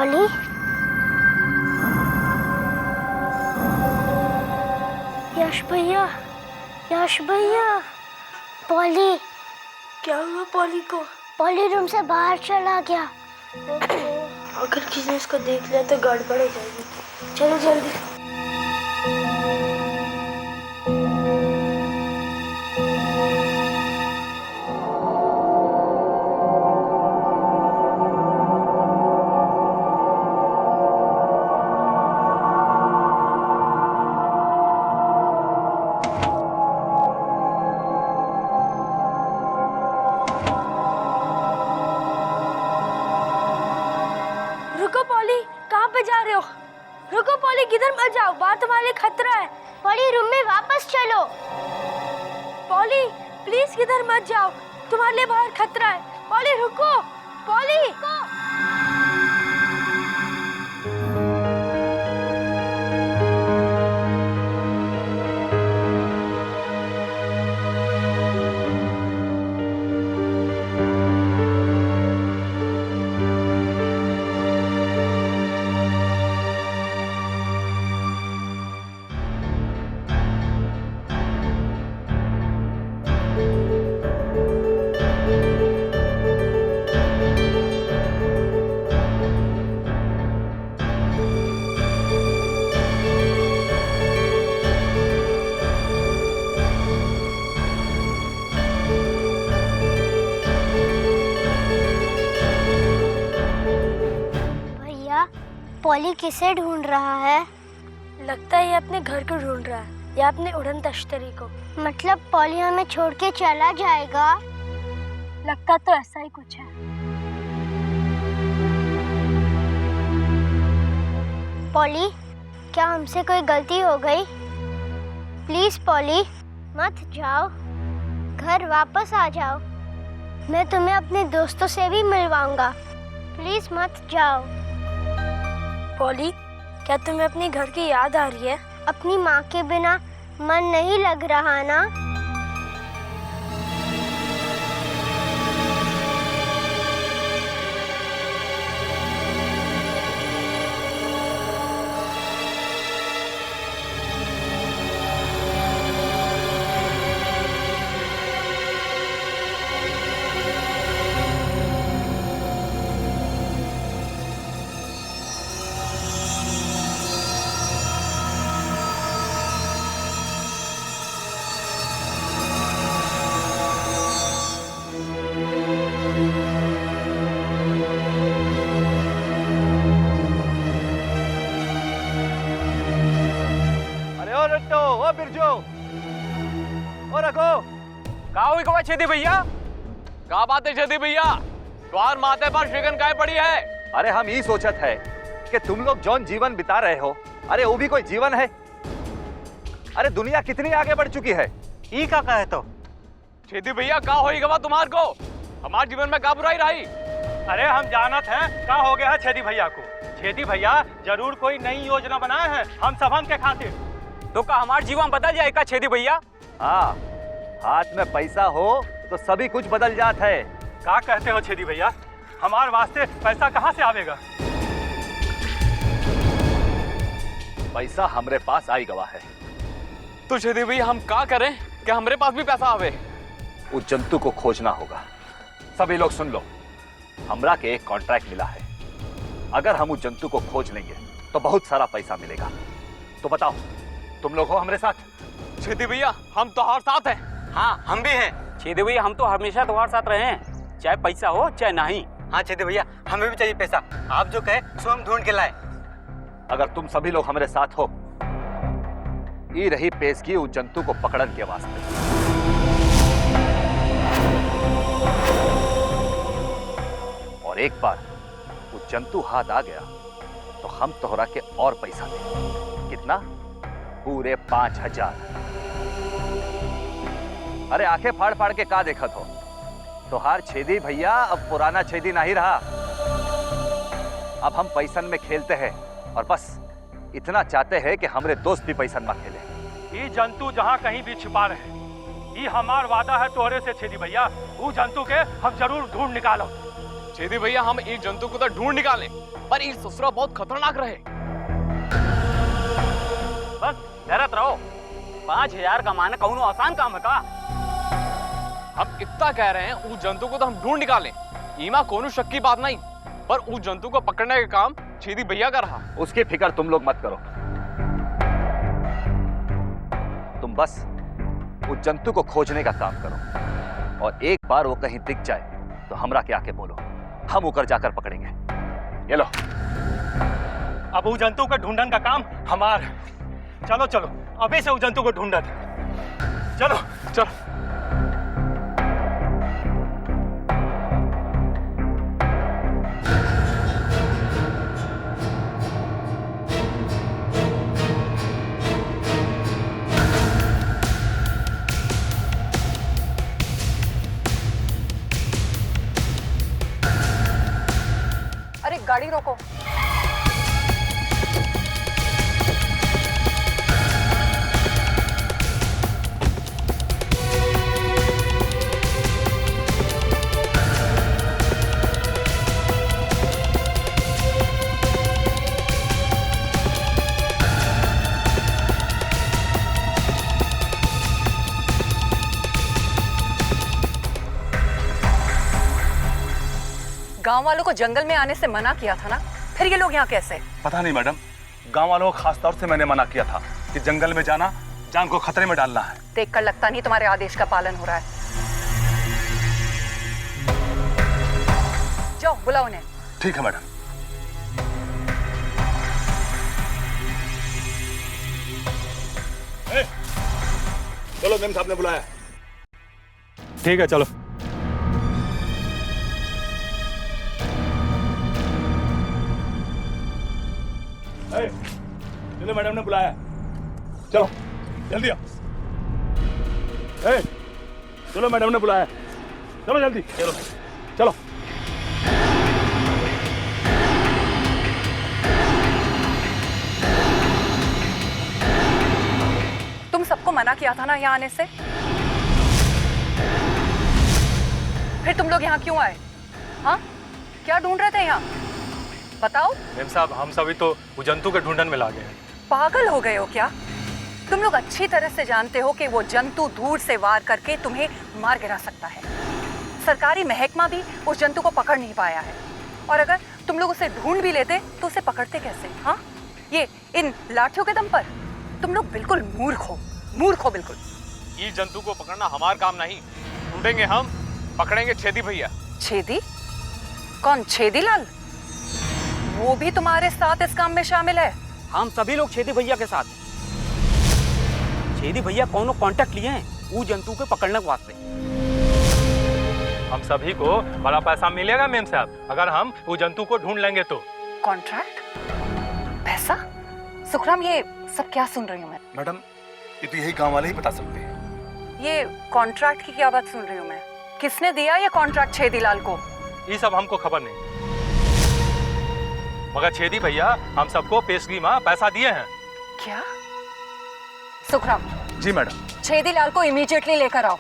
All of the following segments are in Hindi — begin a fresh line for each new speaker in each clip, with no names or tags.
पॉली, यश भैया, यश भैया। पॉली,
क्या हुआ पॉली को?
पॉली रूम से बाहर चला गया।
अगर किसी ने इसको देख लिया तो गड़बड़ हो जाएगी। चलो जल्दी। रुको पॉली, कहाँ पे जा रहे हो? रुको पॉली, किधर मत जाओ, बाहर तुम्हारे लिए खतरा है।
पॉली रूम में वापस चलो।
पॉली प्लीज किधर मत जाओ, तुम्हारे लिए बाहर खतरा है। पॉली रुको, पॉली रुको।
पॉली किसे ढूंढ रहा है?
लगता है ये अपने घर को ढूंढ रहा है या अपने उड़न तश्तरी को।
मतलब पॉली हमें छोड़ के चला जाएगा?
लगता तो ऐसा ही कुछ है।
पॉली, क्या हमसे कोई गलती हो गई? प्लीज पॉली, मत जाओ, घर वापस आ जाओ। मैं तुम्हें अपने दोस्तों से भी मिलवाऊंगा। प्लीज मत जाओ।
पॉली, क्या तुम्हें अपने घर की याद आ रही है?
अपनी माँ के बिना मन नहीं लग रहा ना?
ओ बिरजू, ओ रखो।
का हुई कवा छेदी भैया? का बात है छेदी भैया? द्वार माथे पर शिकन काय पड़ी है?
अरे हम ये सोचत है कि तुम लोग जौन जीवन बिता रहे हो, अरे वो भी कोई जीवन है? अरे दुनिया कितनी आगे बढ़ चुकी है।
ई का कहे तो छेदी भैया, का होई गवा तुम्हार को? हमारे जीवन में का बुराई रही?
अरे हम जानत हैं का हो गया है छेदी भैया को। छेदी भैया जरूर कोई नई योजना बनाए हैं हम सबन के खातिर।
तो का हमारा जीवन बदल जाएगा छेदी भैया?
हाँ, हाथ में पैसा हो तो सभी कुछ बदल जात है।
का कहते हो छेदी भैया? हमारे वास्ते पैसा कहाँ से आवेगा?
पैसा हमरे पास आई गवा है।
तो छेदी भैया हम का करें कि हमारे पास भी पैसा आवे?
उस जंतु को खोजना होगा। सभी लोग सुन लो, हमरा के एक कॉन्ट्रैक्ट मिला है। अगर हम उस जंतु को खोज लेंगे तो बहुत सारा पैसा मिलेगा। तो बताओ, तुम लोग हो हमारे साथ?
छेदी भैया, हम तो हर साथ हैं।
हाँ, हम भी हैं।
छेदी भैया, हम तो हमेशा तुम्हारे साथ रहे हैं, चाहे पैसा हो चाहे नहीं।
हाँ छेदी भैया, हमें भी चाहिए पैसा। आप जो कहे सो हम ढूंढ के लाए।
अगर तुम सभी लोग हमारे साथ हो, ये रही पेशगी उस जंतु को पकड़न के वास्ते। और एक बार वो जंतु हाथ आ गया तो हम तोहरा के और पैसा दें। कितना? पूरे 5000। अरे आंखें फाड़ फाड़ के का देखत हो? तोहार छेदी भैया अब पुराना छेदी नहीं रहा। अब हम पैसन में खेलते हैं और बस इतना चाहते हैं कि हमारे दोस्त भी पैसन में खेले।
ये जंतु जहाँ कहीं भी छिपा रहे, ये हमार वादा है तोहरे से छेदी भैया। वो जंतु के हम जरूर ढूंढ निकालो।
छेदी भैया हम इस जंतु को तो ढूंढ निकाले, पर ये ससुरा बहुत खतरनाक रहे।
बस डरत रहो। 5000 कमाना कौनो आसान काम है का?
हम इतना कह रहे हैं उस जंतु को तो हम ढूंढ निकाले, ईमा कोनो शक की बात नहीं, पर उस जंतु को पकड़ने का काम छेदी भैया का रहा।
उसकी फिक्र तुम लोग मत करो, तुम बस उस जंतु को खोजने का काम करो, और एक बार वो कहीं दिख जाए तो हमरा के आके बोलो, हम ऊपर जाकर पकड़ेंगे। ये लो।
अब वो जंतु का ढूंढन का काम हमार। चलो चलो अबे से वो जंतु को ढूंढत। चलो
चल।
अरे गाड़ी रोको। गांव वालों को जंगल में आने से मना किया था ना, फिर ये लोग यहाँ कैसे?
पता नहीं मैडम, गांव वालों को खास तौर से मैंने मना किया था कि जंगल में जाना जान को खतरे में डालना है।
देखकर लगता नहीं तुम्हारे आदेश का पालन हो रहा है। जाओ बुलाओ उन्हें।
ठीक है मैडम। चलो मेम साहब ने बुलाया।
ठीक है चलो।
चलो मैडम ने बुलाया, चलो जल्दी आओ। चलो मैडम ने बुलाया, चलो जल्दी। चलो चलो।
तुम सबको मना किया था ना यहाँ आने से, फिर तुम लोग यहाँ क्यों आए? हाँ, क्या ढूंढ रहे थे यहाँ? बताओ।
मेम साहब हम सभी तो वो जंतु के ढूंढन में लागे हैं।
पागल हो गए हो क्या? तुम लोग अच्छी तरह से जानते हो कि वो जंतु दूर से वार करके तुम्हें मार गिरा सकता है। सरकारी महकमा भी उस जंतु को पकड़ नहीं पाया है, और अगर तुम लोग उसे ढूंढ भी लेते तो उसे पकड़ते कैसे? हाँ, ये इन लाठियों के दम पर? तुम लोग बिल्कुल मूर्ख हो बिल्कुल।
ये जंतु को पकड़ना हमारा काम नहीं, ढूंढेंगे हम, पकड़ेंगे छेदी भैया।
छेदी? कौन, छेदी लाल? वो भी तुम्हारे साथ इस काम में शामिल है?
हम सभी लोग छेदी भैया के साथ। छेदी भैया कौनो कांटेक्ट लिए हैं वो जंतु को पकड़ने के वास्ते।
हम सभी को बड़ा पैसा मिलेगा मेम साहब अगर हम वो जंतु को ढूंढ लेंगे तो।
कॉन्ट्रैक्ट? पैसा? सुखराम, ये सब क्या सुन रही हूँ मैं?
मैडम ये तो यही गांव वाले ही बता सकते हैं।
ये कॉन्ट्रैक्ट की क्या बात सुन रही हूँ मैं? किसने दिया ये कॉन्ट्रैक्ट छेदी लाल को?
ये सब हमको खबर नहीं, मगर छेदी भैया हम सबको पेशगी में पैसा दिए हैं।
क्या? सुखराम।
जी मैडम।
छेदी लाल को इमीडिएटली लेकर आओ।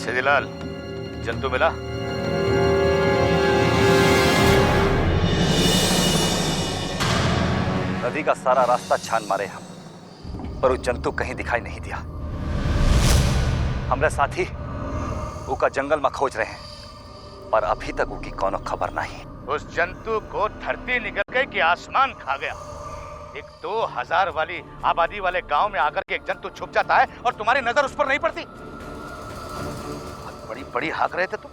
छेदीलाल, जंतु मिला? नदी का सारा रास्ता छान मारे हम, पर वो जंतु कहीं दिखाई नहीं दिया। हमरे साथी उका जंगल में खोज रहे हैं, पर अभी तक उकी कोनो खबर नहीं।
उस जंतु को धरती निकल गई कि आसमान खा गया। एक 2000 वाली आबादी वाले गांव में आकर के एक जंतु छुप जाता है और तुम्हारी नजर उस पर नहीं पड़ती। बड़ी बड़ी हाक रहे थे तुम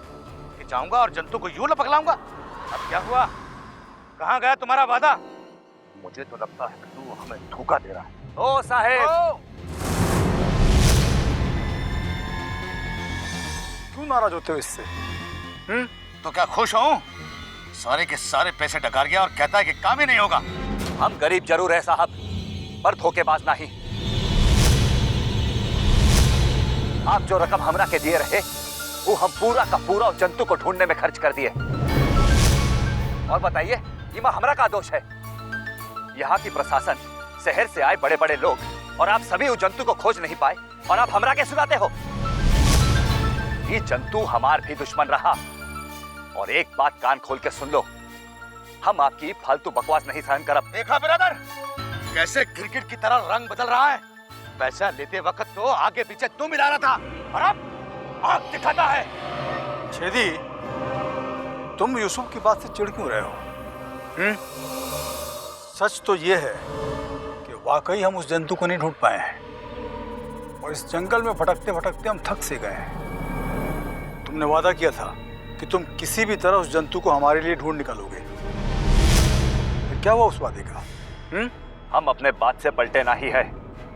कि जाऊंगा और जंतु को यूं लपक लाऊंगा। अब क्या हुआ? कहां गया तुम्हारा वादा? मुझे तो लगता है कि तू हमें धोखा दे रहा है।
ओ साहेब,
क्यों नाराज होते हो इससे?
तो क्या खुश हूं? सारे के सारे पैसे डकार गया और कहता है कि काम ही नहीं होगा।
हम गरीब जरूर है साहब, पर धोखेबाज नहीं। आप जो रकम हमरा के दिए रहे, वो हम पूरा का पूरा उस जंतु को ढूंढने में खर्च कर दिए। और बताइए, ये हमरा का दोष है? यहाँ की प्रशासन, शहर से आए बड़े बड़े लोग और आप सभी उस जंतु को खोज नहीं पाए, और आप हमरा के सुनाते हो? ये जंतु हमार भी दुश्मन रहा। और एक बात कान खोल के सुन लो, हम आपकी फालतू बकवास नहीं सहन करब।
देखा ब्रदर, कैसे क्रिकेट की तरह रंग बदल रहा है। पैसा लेते वक्त तो आगे पीछे तू मिला रहा था, और अब आग दिखाता है।
छेदी, तुम यूसुफ की बात से चिढ़ क्यों रहे हो? सच तो ये है कि वाकई हम उस जंतु को नहीं ढूंढ पाए हैं, और इस जंगल में भटकते भटकते हम थक से गए हैं। तुमने वादा किया था कि तुम किसी भी तरह उस जंतु को हमारे लिए ढूंढ निकालोगे। फिर क्या हुआ उस वादे का?
हम अपने बात से पलटे नहीं है।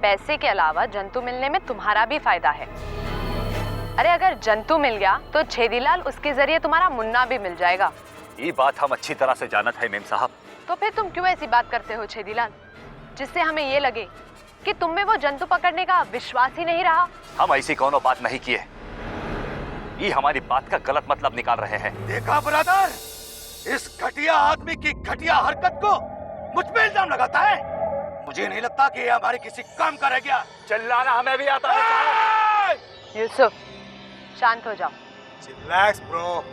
पैसे के अलावा जंतु मिलने में तुम्हारा भी फायदा है। अरे अगर जंतु मिल गया तो छेदीलाल, उसके जरिए तुम्हारा मुन्ना भी मिल जाएगा।
ये बात हम अच्छी तरह से जानत है मेम साहब।
तो फिर तुम क्यों ऐसी बात करते हो छेदीलाल, जिससे हमें ये लगे कि तुम में वो जंतु पकड़ने का विश्वास ही नहीं रहा?
हम ऐसी कोनो बात नहीं किए। ये हमारी बात का गलत मतलब निकाल रहे हैं।
देखा ब्रदर, इस घटिया आदमी की घटिया हरकत को मुझ पे इल्जाम लगाता है। मुझे नहीं लगता कि ये हमारे किसी काम का रह गया।
चिल्लाना हमें भी आता है।
यूसुफ, शांत हो जाओ।
Relax bro,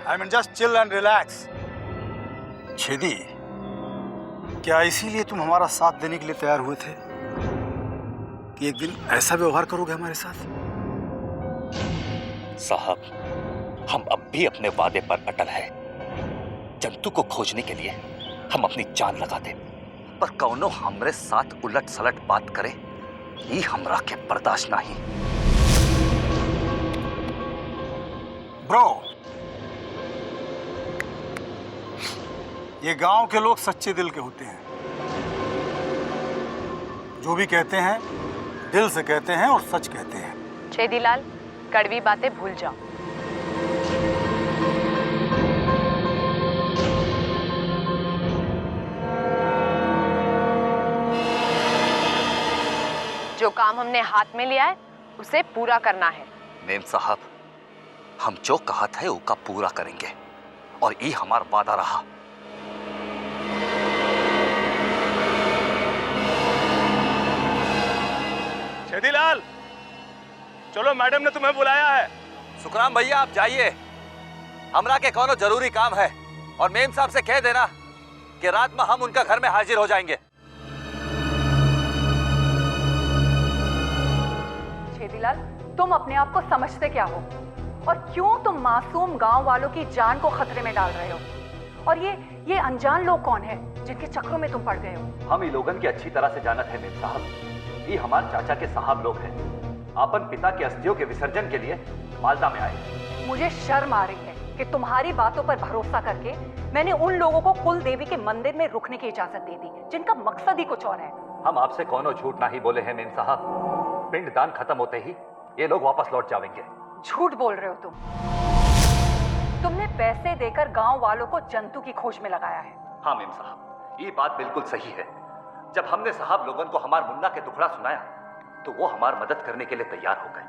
I mean just chill and relax. Chhedi, क्या इसीलिए तुम हमारा साथ देने के लिए तैयार हुए थे कि एक दिन ऐसा व्यवहार करोगे हमारे साथ?
साहब, हम अब भी अपने वादे पर अटल है। जंतु को खोजने के लिए हम अपनी जान लगा दे, पर कौनो हमरे साथ उलट सलट बात करे, ये हमरा के बर्दाश्त नहीं।
ब्रो, ये गांव के लोग सच्चे दिल के होते हैं। जो भी कहते हैं दिल से कहते हैं और सच कहते हैं।
छेदीलाल, कड़वी बातें भूल जाओ। जो काम हमने हाथ में लिया है उसे पूरा करना है।
मेम साहब, हम जो कहा था उसका पूरा करेंगे, और ये हमारा वादा रहा।
छेदीलाल, चलो, मैडम ने तुम्हें बुलाया है।
सुखराम भैया, आप जाइए, हमरा के कोनो जरूरी काम है, और मेम साहब से कह देना कि रात में हम उनका घर में हाजिर हो जाएंगे।
छेदीलाल, तुम अपने आप को समझते क्या हो? और क्यों तुम मासूम गांव वालों की जान को खतरे में डाल रहे हो? और ये अनजान लोग कौन है जिनके चक्रों में तुम पड़ गए हो?
हम ये लोगन की अच्छी तरह से जानत है मेम साहब। ये हमारे चाचा के साहब लोग हैं। अपन पिता की अस्थियों के विसर्जन के लिए मालदा में आए।
मुझे शर्म आ रही है कि तुम्हारी बातों पर भरोसा करके मैंने उन लोगों को कुल देवी के मंदिर में रुकने की इजाजत दे दी, जिनका मकसद ही कुछ और है।
हम आपसे कोनो झूठ नहीं बोले हैं मेम साहब। पिंडदान खत्म होते ही ये लोग वापस लौट जाएंगे।
झूठ बोल रहे हो तुम। तुमने पैसे देकर गांव वालों को जंतु की खोज में लगाया है।
हाँ मेम साहब, ये बात बिल्कुल सही है। जब हमने साहब लोगन को हमार मुन्ना के दुखड़ा सुनाया तो वो हमार मदद करने के लिए तैयार हो गए।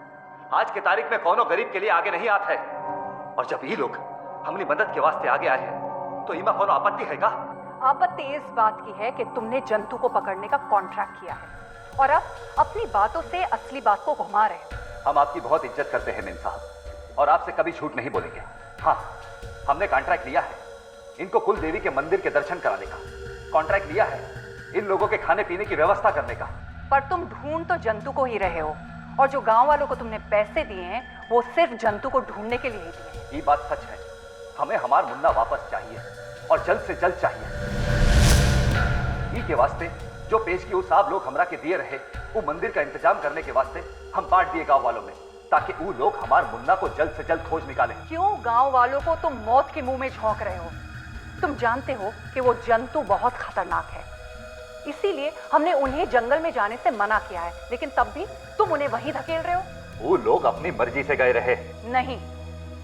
आज के तारीख में कोनो गरीब के लिए आगे नहीं आता है, और जब ये लोग हमने मदद के वास्ते आगे आए हैं तो इमा कोनो आपत्ति है का?
आपत्ति इस बात की है कि तुमने जंतु को पकड़ने का कॉन्ट्रैक्ट किया है और अब अपनी बातों से असली बात को घुमा रहे हो।
हम आपकी बहुत इज्जत करते हैं मेम साहब, और आपसे कभी झूठ नहीं बोलेंगे। हाँ, हमने कॉन्ट्रैक्ट लिया है इनको कुल देवी के मंदिर के दर्शन कराने का, कॉन्ट्रैक्ट लिया है इन लोगों के खाने पीने की व्यवस्था करने का।
पर तुम ढूंढ तो जंतु को ही रहे हो, और जो गांव वालों को तुमने पैसे दिए हैं वो सिर्फ जंतु को ढूंढने के लिए ही दिए।
ये बात सच है, हमें हमारा मुन्ना वापस चाहिए और जल्द से जल्द चाहिए। ई के वास्ते जो पेश की उस आप लोग हमरा के दिए रहे वो मंदिर का इंतजाम करने के वास्ते हम बांट दिए गांव वालों में, ताकि वो लोग हमारे मुन्ना को जल्द से जल्द खोज निकालें।
क्यों गांव वालों को तुम मौत के मुंह में झोंक रहे हो? तुम जानते हो कि वो जंतु बहुत खतरनाक है, इसीलिए हमने उन्हें जंगल में जाने से मना किया है, लेकिन तब भी तुम उन्हें वहीं धकेल रहे हो।
वो लोग अपनी मर्जी से गए रहे।
नहीं,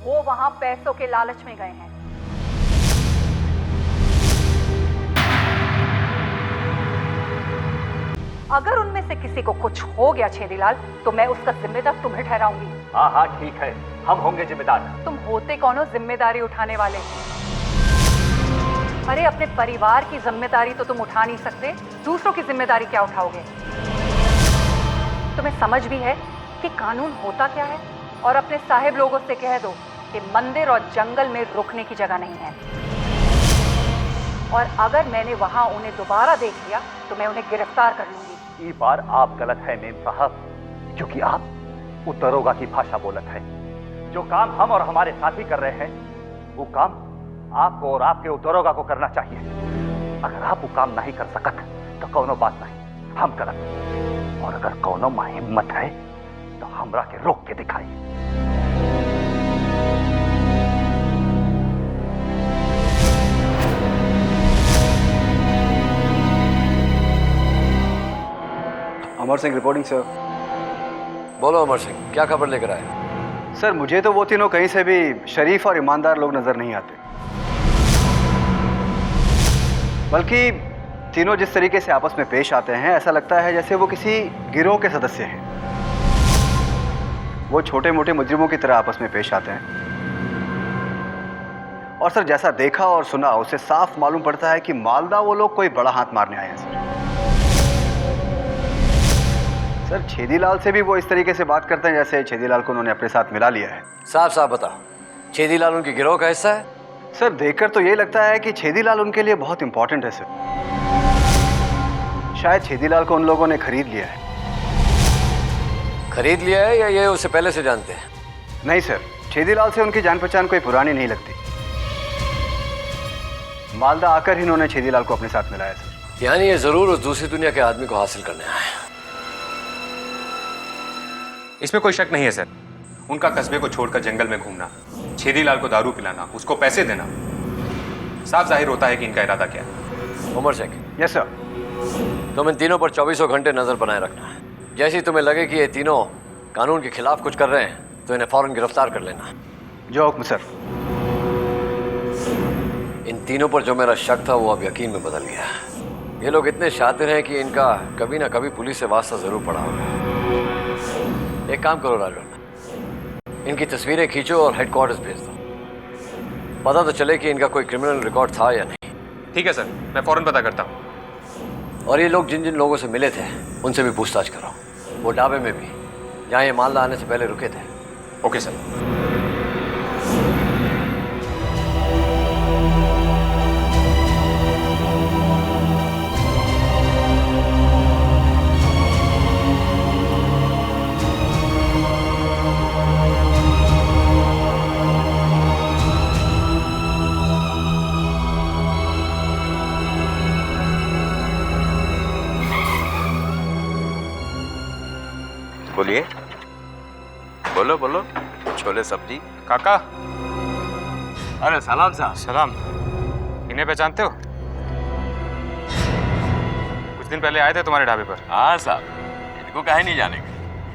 वो वहां पैसों के लालच में गए हैं। अगर उनमें से किसी को कुछ हो गया छेदीलाल, तो मैं उसका जिम्मेदार तुम्हें ठहराऊंगी।
हाँ हाँ ठीक है, हम होंगे जिम्मेदार।
तुम होते कौन हो जिम्मेदारी उठाने वाले? अरे अपने परिवार की जिम्मेदारी तो तुम उठा नहीं सकते, दूसरों की जिम्मेदारी क्या उठाओगे? तुम्हें समझ भी है कि कानून होता क्या है? और अपने साहिब लोगों से कह दो कि मंदिर और जंगल में रुकने की जगह नहीं है, और अगर मैंने वहां उन्हें दोबारा देख लिया तो मैं उन्हें गिरफ्तार कर लूंगी।
ये बार आप गलत है मेम साहब, क्योंकि आप उत्तरोगा की भाषा बोलत है। जो काम हम और हमारे साथी कर रहे हैं वो काम आपको और आपके उत्तरोगा को करना चाहिए। अगर आप वो काम नहीं कर सकत तो कोनो बात नहीं, हम करत, और अगर कोनो में हिम्मत है तो हमरा के रोक के दिखाई।
Amar Singh reporting sir.
बोलो अमर सिंह, क्या खबर लेकर आए?
सर मुझे तो वो तीनों कहीं से भी शरीफ और ईमानदार लोग नजर नहीं आते, बल्कि तीनों जिस तरीके से आपस में पेश आते हैं ऐसा लगता है जैसे वो किसी गिरोह के सदस्य हैं। वो छोटे मोटे मुजरिमों की तरह आपस में पेश आते हैं, और सर जैसा देखा और सुना उससे साफ मालूम पड़ता है कि मालदा वो लोग कोई बड़ा हाथ मारने आए हैं। सर छेदीलाल से भी वो इस तरीके से बात करते हैं जैसे छेदीलाल को उन्होंने अपने साथ मिला लिया है।
साफ साफ बता, छेदीलाल उनकी गिरोह का हिस्सा है?
सर देखकर तो ये लगता है कि छेदीलाल उनके लिए बहुत इंपॉर्टेंट है सर। शायद छेदीलाल को उन लोगों ने खरीद लिया है।
खरीद लिया है या ये उसे पहले से जानते हैं?
नहीं सर, छेदीलाल से उनकी जान पहचान कोई पुरानी नहीं लगती। मालदा आकर ही इन्होंने छेदीलाल को अपने साथ मिलाया सर।
यानी ये जरूर उस दूसरी दुनिया के आदमी को हासिल करने आए।
इसमें कोई शक नहीं है सर। उनका कस्बे को छोड़कर जंगल में घूमना, छेदीलाल को दारू पिलाना, उसको पैसे देना, साफ जाहिर होता है कि इनका इरादा क्या है।
उमर सिंह।
Yes sir.
तुम इन तीनों पर 24 घंटे नजर बनाए रखना है। जैसे तुम्हें लगे कि ये तीनों कानून के खिलाफ कुछ कर रहे हैं तो इन्हें फौरन गिरफ्तार कर लेना।
जो हुक्म सर।
इन तीनों पर जो मेरा शक था वो अब यकीन में बदल गया। ये लोग इतने शातिर हैं कि इनका कभी ना कभी पुलिस से वास्ता जरूर पड़ा होगा। एक काम करो राजन, इनकी तस्वीरें खींचो और हेडक्वार्टर्स भेज दो। पता तो चले कि इनका कोई क्रिमिनल रिकॉर्ड था या नहीं।
ठीक है सर, मैं फौरन पता करता हूँ।
और ये लोग जिन जिन लोगों से मिले थे उनसे भी पूछताछ करो, वो ढाबे में भी जहाँ ये मालदा आने से पहले रुके थे।
Okay sir.
बोलिए, बोलो बोलो। छोले सब्जी।
काका।
अरे सलाम साहब।
सलाम। इन्हें पहचानते हो? कुछ दिन पहले आए थे तुम्हारे ढाबे पर।
हाँ साहब, इनको काहे नहीं जानेंगे,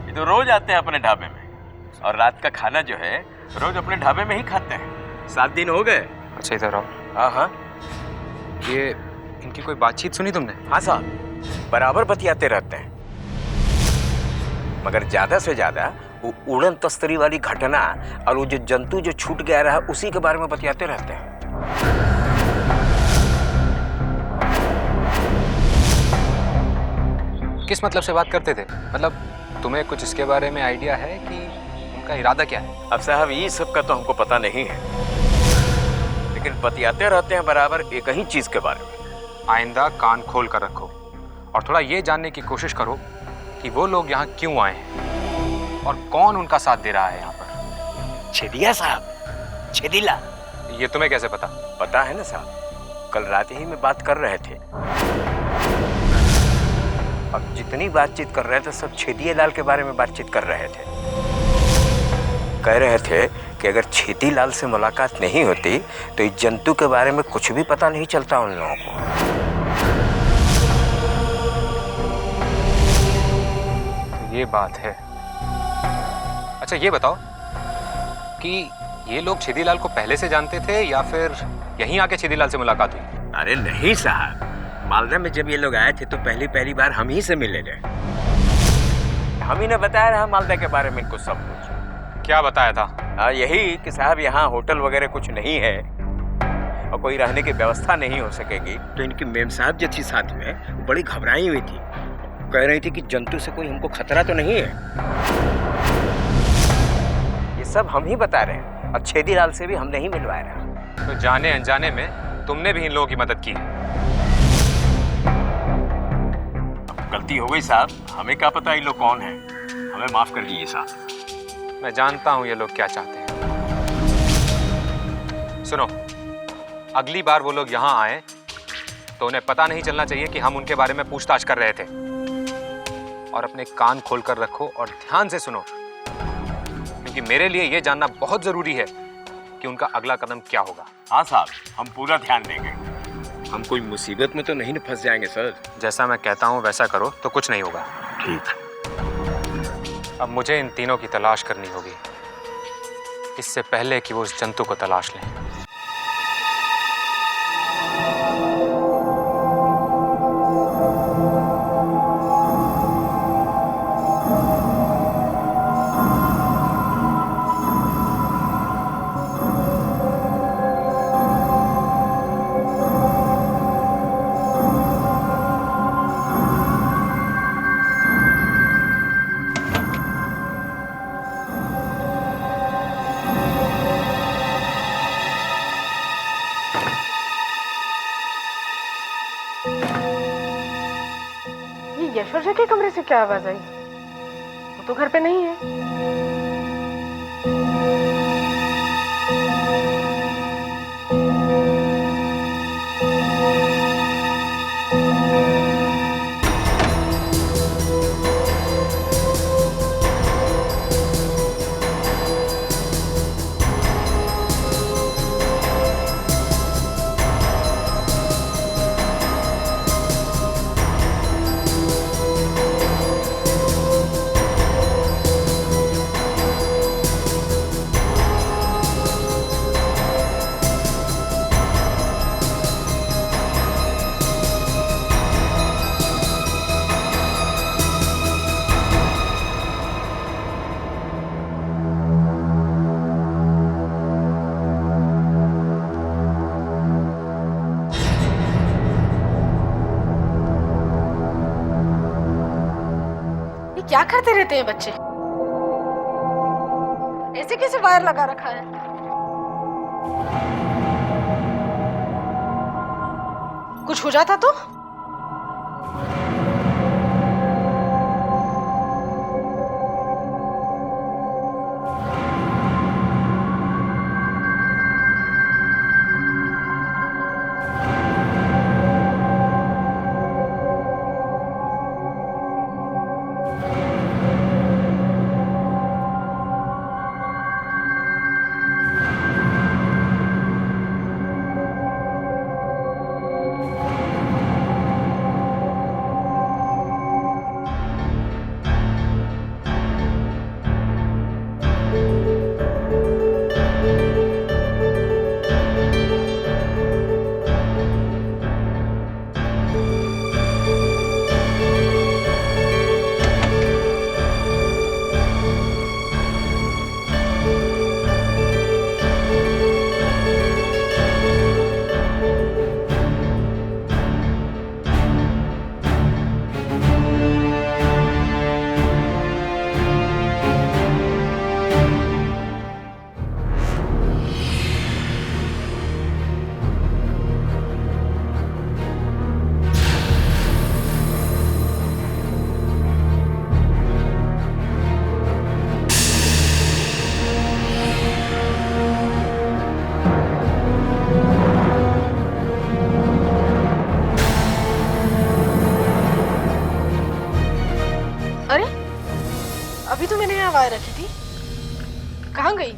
ये तो रोज आते हैं अपने ढाबे में, और रात का खाना जो है रोज अपने ढाबे में ही खाते हैं। 7 दिन हो गए।
अच्छा इधर आओ।
हाँ हाँ।
ये इनकी कोई बातचीत सुनी तुमने?
हाँ साहब, बराबर बतियाते रहते हैं, मगर ज्यादा से ज्यादा वो उड़न तस्तरी वाली घटना और वो जो जंतु जो छूट गया रहा उसी के बारे में बतियाते रहते हैं।
किस मतलब से बात करते थे? मतलब तुम्हें कुछ इसके बारे में आइडिया है कि
उनका इरादा क्या है?
अब साहब ये सब का तो हमको पता नहीं है, लेकिन बतियाते रहते हैं बराबर एक ही चीज के बारे में।
आइंदा कान खोल कर रखो और थोड़ा ये जानने की कोशिश करो कि वो लोग यहाँ क्यों आए हैं और कौन उनका साथ दे रहा है यहाँ पर।
छेदिया साहब, छेदीला।
ये तुम्हें कैसे पता?
पता है ना साहब, कल रात ही में बात कर रहे थे। अब जितनी बातचीत कर रहे थे सब छेदिया लाल के बारे में बातचीत कर रहे थे। कह रहे थे कि अगर छेदी लाल से मुलाकात नहीं होती तो इस जंतु के बारे में कुछ भी पता नहीं चलता उन लोगों को।
तो ये बात है। अच्छा ये बताओ कि ये लोग छेदीलाल को पहले से जानते थे या फिर यहीं आके छेदीलाल से मुलाकात हुई?
अरे नहीं साहब, मालदा में जब ये लोग आए थे तो पहली बार हम ही से मिले थे। हम ही ने बताया रहा मालदा के बारे में इनको सब कुछ।
क्या बताया था?
यही कि साहब यहाँ होटल वगैरह कुछ नहीं है और कोई रहने की व्यवस्था नहीं हो सकेगी। तो इनकी मेम साहब जो थी साथ में, वो बड़ी घबराई हुई थी। कह रही थी कि जंतु से कोई हमको खतरा तो नहीं है। ये सब हम ही बता रहे हैं और छेदीलाल से भी हम नहीं मिलवा रहे।
तो जाने अनजाने में तुमने भी इन लोगों की मदद की।
गलती हो गई साहब, हमें क्या पता ये लोग कौन है। हमें माफ कर दीजिए साहब।
मैं जानता हूं ये लोग क्या चाहते हैं। सुनो, अगली बार वो लोग यहाँ आए तो उन्हें पता नहीं चलना चाहिए कि हम उनके बारे में पूछताछ कर रहे थे। और अपने कान खोलकर रखो और ध्यान से सुनो, क्योंकि मेरे लिए ये जानना बहुत जरूरी है कि उनका अगला कदम क्या होगा।
हाँ साहब, हम पूरा ध्यान देंगे। हम कोई मुसीबत में तो नहीं फंस जाएंगे सर।
जैसा मैं कहता हूँ वैसा करो तो कुछ नहीं होगा।
ठीक।
अब मुझे इन तीनों की तलाश करनी होगी, इससे पहले कि वो उस जंतु को तलाश लें।
यशोदा के कमरे से क्या आवाज आई? वो तो घर पे नहीं है। क्या करते रहते हैं बच्चे? ऐसे कैसे वायर लगा रखा है? कुछ हो जाता तो? अभी तो मैंने यहाँ वायर रखी थी, कहाँ गई?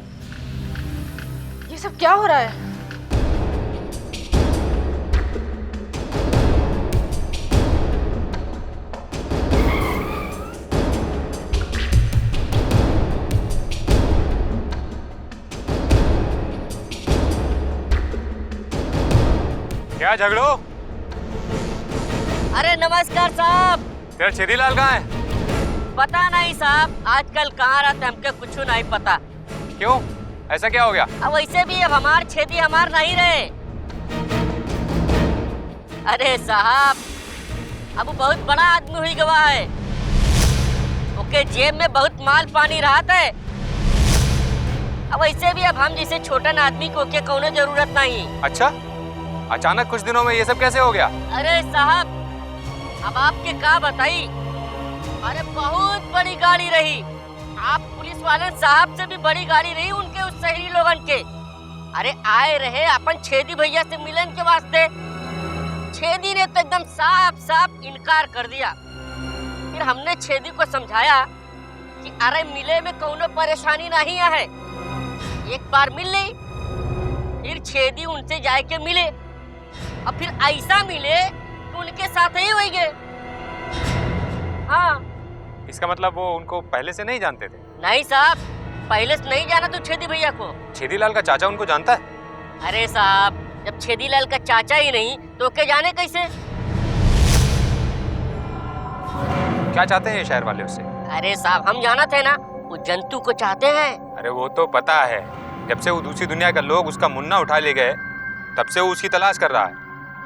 ये सब क्या हो रहा है?
क्या झगड़ो?
अरे नमस्कार साहब।
तेरा छेदीलाल कहाँ है?
पता नहीं साहब, आजकल कहाँ रहते हमके कुछ नहीं पता।
क्यों, ऐसा क्या हो गया?
अब वैसे भी अब हमार छेदी हमार नहीं रहे। अरे साहब, अब वो बहुत बड़ा आदमी हुई गवा है, ओके जेब में बहुत माल पानी रहा था। अब वैसे भी अब हम जैसे छोटन आदमी को के कोनो जरूरत नहीं।
अच्छा, अचानक कुछ दिनों में ये सब कैसे हो गया?
अरे साहब, अब आपके क्या बताई, अरे बहुत बड़ी गाड़ी रही, आप पुलिस वाले साहब से भी बड़ी गाड़ी रही उनके उस शहरी लोगन के। अरे आए रहे अपन छेदी भैया से मिलन के वास्ते, छेदी ने तो एकदम साफ साफ इनकार कर दिया। फिर हमने छेदी को समझाया कि अरे मिले में कोनो परेशानी नहीं है, एक बार मिल ली। फिर छेदी उनसे जाके मिले, अब फिर ऐसा मिले तो उनके साथ ही होंगे। हाँ।
इसका मतलब वो उनको पहले से नहीं जानते थे?
नहीं साहब, पहले से नहीं जाना तो छेदी भैया को।
छेदीलाल का चाचा उनको जानता है?
अरे साहब, जब छेदीलाल का चाचा ही नहीं तो के जाने कैसे?
क्या चाहते हैं ये शहर वाले उससे?
अरे साहब, हम जाना थे ना, वो जंतु को चाहते हैं।
अरे वो तो पता है, जब से वो दूसरी दुनिया के लोग उसका मुन्ना उठा ले गए तब से वो उसकी तलाश कर रहा है।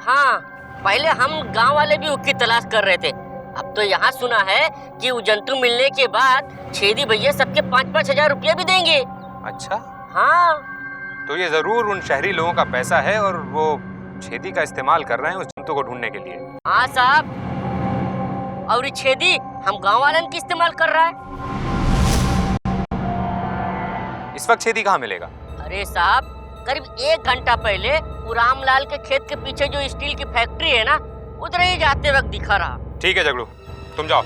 हाँ, पहले हम गांव वाले भी उसकी तलाश कर रहे थे, अब तो यहाँ सुना है कि वो जंतु मिलने के बाद छेदी भैया सबके 5-5 हजार रुपया भी देंगे।
अच्छा।
हाँ।
तो ये जरूर उन शहरी लोगों का पैसा है और वो छेदी का इस्तेमाल कर रहे हैं उस जंतु को ढूंढने के लिए।
हाँ साहब, और ये छेदी हम गांव वालन की इस्तेमाल कर रहा है।
इस वक्त छेदी कहाँ मिलेगा?
अरे साहब, करीब 1 घंटा पहले वो रामलाल के खेत के पीछे जो स्टील की फैक्ट्री है ना, उधर ही जाते वक्त दिखा रहा।
ठीक है झगड़ू, तुम जाओ।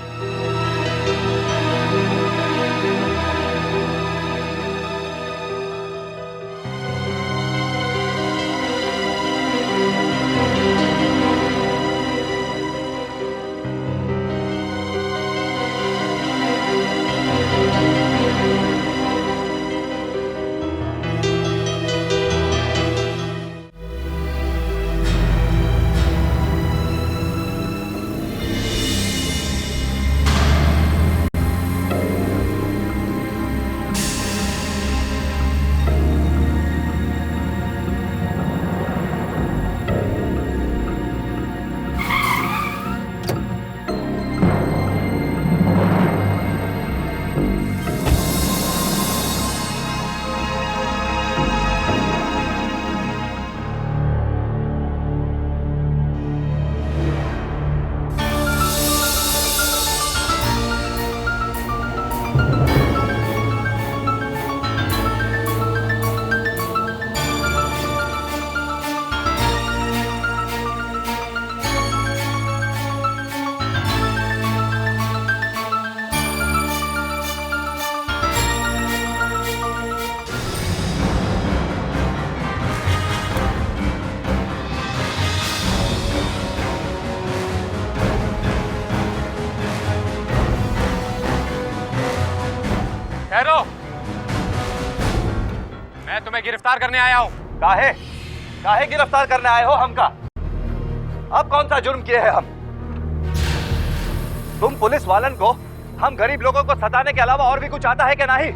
ठहरो, मैं तुम्हें गिरफ्तार करने आया हूँ।
काहे गिरफ्तार करने आए हो हमका? अब कौन सा जुर्म किए हैं हम? तुम पुलिस वालन को हम गरीब लोगों को सताने के अलावा और भी कुछ आता है क्या? नहीं,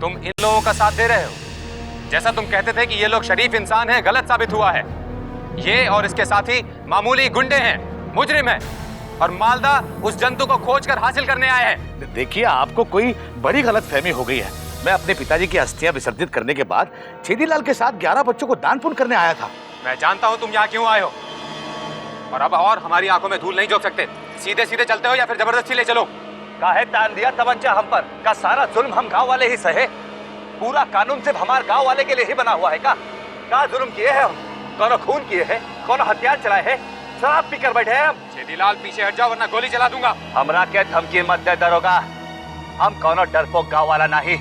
तुम इन लोगों का साथ दे रहे हो। जैसा तुम कहते थे कि ये लोग शरीफ इंसान हैं, गलत साबित हुआ है। ये और इसके साथी मामूली गुंडे हैं, मुजरिम हैं, और मालदा उस जंतु को खोजकर हासिल करने आए हैं।
देखिए, आपको कोई बड़ी गलतफहमी हो गई है। मैं अपने पिताजी की अस्थियां विसर्जित करने के बाद छेदीलाल के साथ 11 बच्चों को दान पुण्य करने आया था।
मैं जानता हूं तुम यहाँ क्यों आए हो, और अब और हमारी आंखों में धूल नहीं झोंक सकते। सीधे सीधे चलते हो या फिर जबरदस्ती ले चलो।
काहे तान दिया तवज्जो हम पर? का सारा जुल्म हम गांव वाले ही सहे? पूरा कानून सिर्फ हमारे गांव वाले के लिए ही बना हुआ है का जुल्म किए हैं हम? कौन खून किए हैं, कौन हथियार चलाए हैं, शराब पीकर बैठे हैं हम?
छेदीलाल पीछे हट जाओ वरना गोली चला दूंगा।
हमरा के धमकी मत दे दरोगा, हम कौनो डरपोक गांव वाला नहीं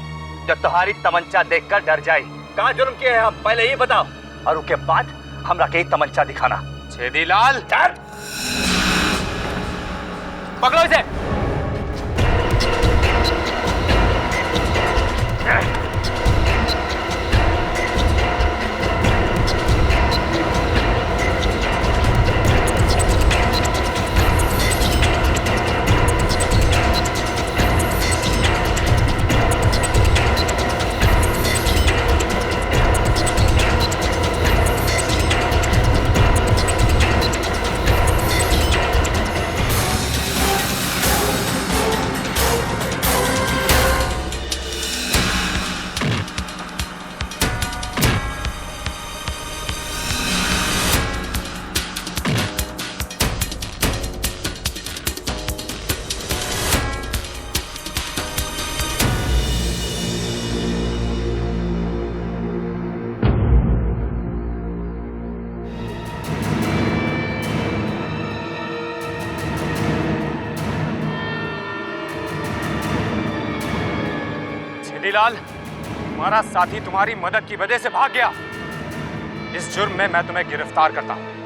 जो तुम्हारी तमंचा देखकर डर जाए। कहाँ जुर्म किए हैं हम पहले ही बताओ, और उसके बाद हमरा के ही तमंचा दिखाना।
छेदीलाल,
चल
पकड़ो इसे। छेदीलाल, तुम्हारा साथी तुम्हारी मदद की वजह से भाग गया। इस जुर्म में मैं तुम्हें गिरफ्तार करता हूं।